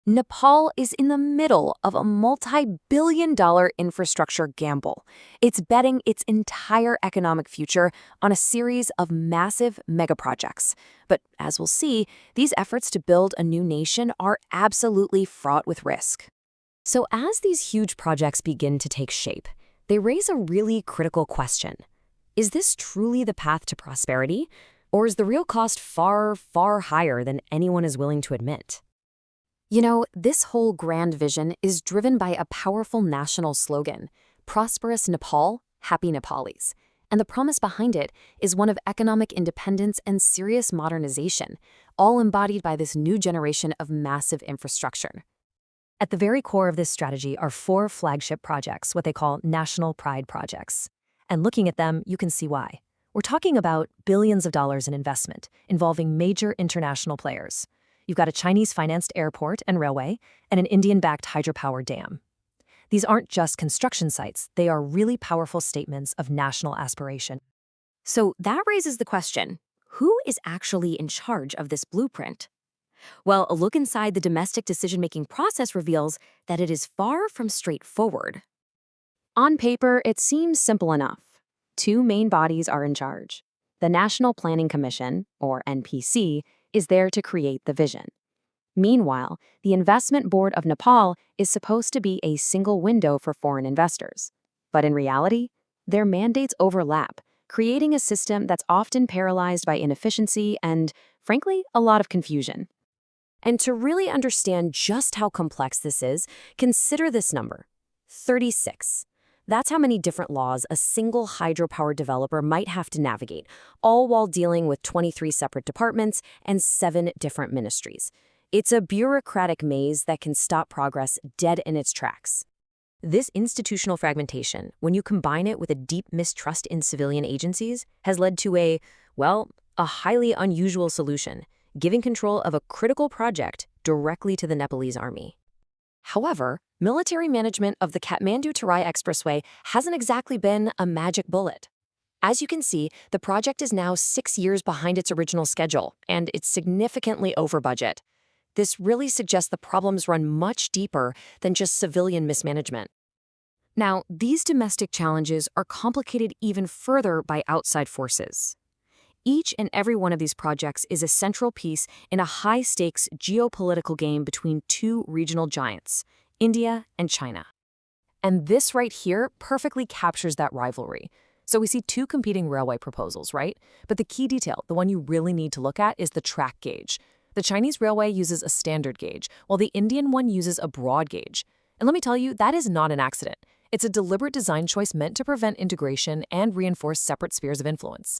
Nepal is in the middle of a multi-billion-dollar infrastructure gamble. It's betting its entire economic future on a series of massive megaprojects. But as we'll see, these efforts to build a new nation are absolutely fraught with risk. So as these huge projects begin to take shape, they raise a really critical question. Is this truly the path to prosperity? Or is the real cost far, far higher than anyone is willing to admit? This whole grand vision is driven by a powerful national slogan, Prosperous Nepal, Happy Nepalis. And the promise behind it is one of economic independence and serious modernization, all embodied by this new generation of massive infrastructure. At the very core of this strategy are 4 flagship projects, what they call national pride projects. And looking at them, you can see why. We're talking about billions of dollars in investment involving major international players. You've got a Chinese-financed airport and railway, and an Indian-backed hydropower dam. These aren't just construction sites, they are really powerful statements of national aspiration. So that raises the question, who is actually in charge of this blueprint? Well, a look inside the domestic decision-making process reveals that it is far from straightforward. On paper, it seems simple enough. 2 main bodies are in charge. The National Planning Commission, or NPC, is there to create the vision. Meanwhile, the Investment Board of Nepal is supposed to be a single window for foreign investors. But in reality, their mandates overlap, creating a system that's often paralyzed by inefficiency and, frankly, a lot of confusion. And to really understand just how complex this is, consider this number, 36. That's how many different laws a single hydropower developer might have to navigate, all while dealing with 23 separate departments and 7 different ministries. It's a bureaucratic maze that can stop progress dead in its tracks. This institutional fragmentation, when you combine it with a deep mistrust in civilian agencies, has led to a highly unusual solution, giving control of a critical project directly to the Nepalese army. However, military management of the Kathmandu Terai Expressway hasn't exactly been a magic bullet. As you can see, the project is now 6 years behind its original schedule, and it's significantly over budget. This really suggests the problems run much deeper than just civilian mismanagement. Now, these domestic challenges are complicated even further by outside forces. Each and every one of these projects is a central piece in a high-stakes geopolitical game between 2 regional giants, India and China. And this right here perfectly captures that rivalry. So we see 2 competing railway proposals, right? But the key detail, the one you really need to look at, is the track gauge. The Chinese railway uses a standard gauge, while the Indian one uses a broad gauge. And let me tell you, that is not an accident. It's a deliberate design choice meant to prevent integration and reinforce separate spheres of influence.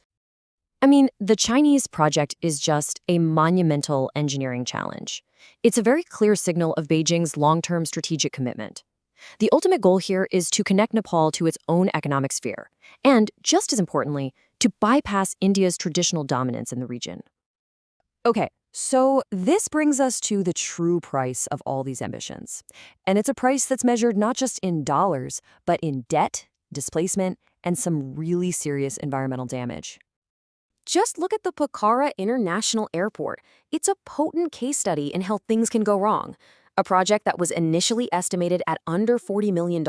The Chinese project is just a monumental engineering challenge. It's a very clear signal of Beijing's long-term strategic commitment. The ultimate goal here is to connect Nepal to its own economic sphere, and, just as importantly, to bypass India's traditional dominance in the region. Okay, so this brings us to the true price of all these ambitions. And it's a price that's measured not just in dollars, but in debt, displacement, and some really serious environmental damage. Just look at the Pokhara International Airport. It's a potent case study in how things can go wrong. A project that was initially estimated at under $40 million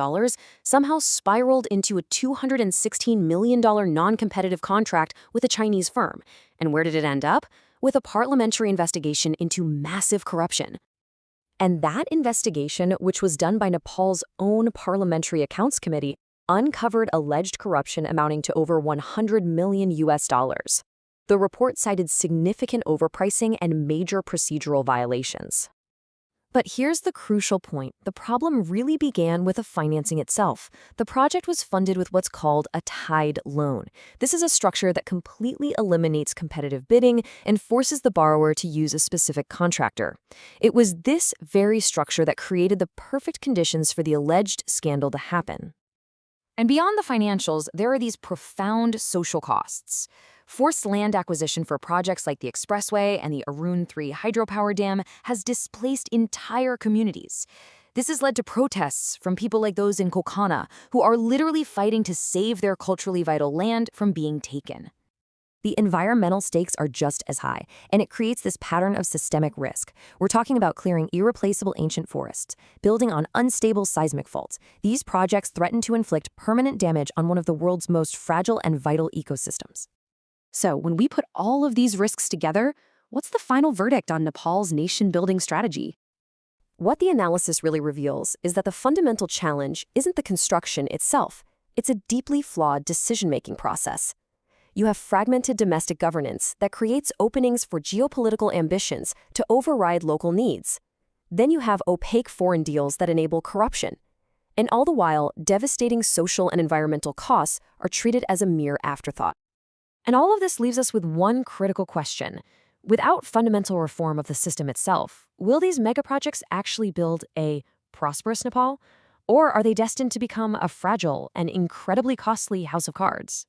somehow spiraled into a $216 million non-competitive contract with a Chinese firm. And where did it end up? With a parliamentary investigation into massive corruption. And that investigation, which was done by Nepal's own Parliamentary Accounts Committee, uncovered alleged corruption amounting to over $100 million. The report cited significant overpricing and major procedural violations. But here's the crucial point. The problem really began with the financing itself. The project was funded with what's called a tied loan. This is a structure that completely eliminates competitive bidding and forces the borrower to use a specific contractor. It was this very structure that created the perfect conditions for the alleged scandal to happen. And beyond the financials, there are these profound social costs. Forced land acquisition for projects like the Expressway and the Arun 3 hydropower dam has displaced entire communities. This has led to protests from people like those in Kokana, who are literally fighting to save their culturally vital land from being taken. the environmental stakes are just as high, and it creates this pattern of systemic risk. We're talking about clearing irreplaceable ancient forests, building on unstable seismic faults. These projects threaten to inflict permanent damage on one of the world's most fragile and vital ecosystems. So, when we put all of these risks together, what's the final verdict on Nepal's nation-building strategy? What the analysis really reveals is that the fundamental challenge isn't the construction itself. It's a deeply flawed decision-making process. You have fragmented domestic governance that creates openings for geopolitical ambitions to override local needs. Then you have opaque foreign deals that enable corruption. And all the while, devastating social and environmental costs are treated as a mere afterthought. And all of this leaves us with one critical question. Without fundamental reform of the system itself, will these megaprojects actually build a prosperous Nepal? Or are they destined to become a fragile and incredibly costly house of cards?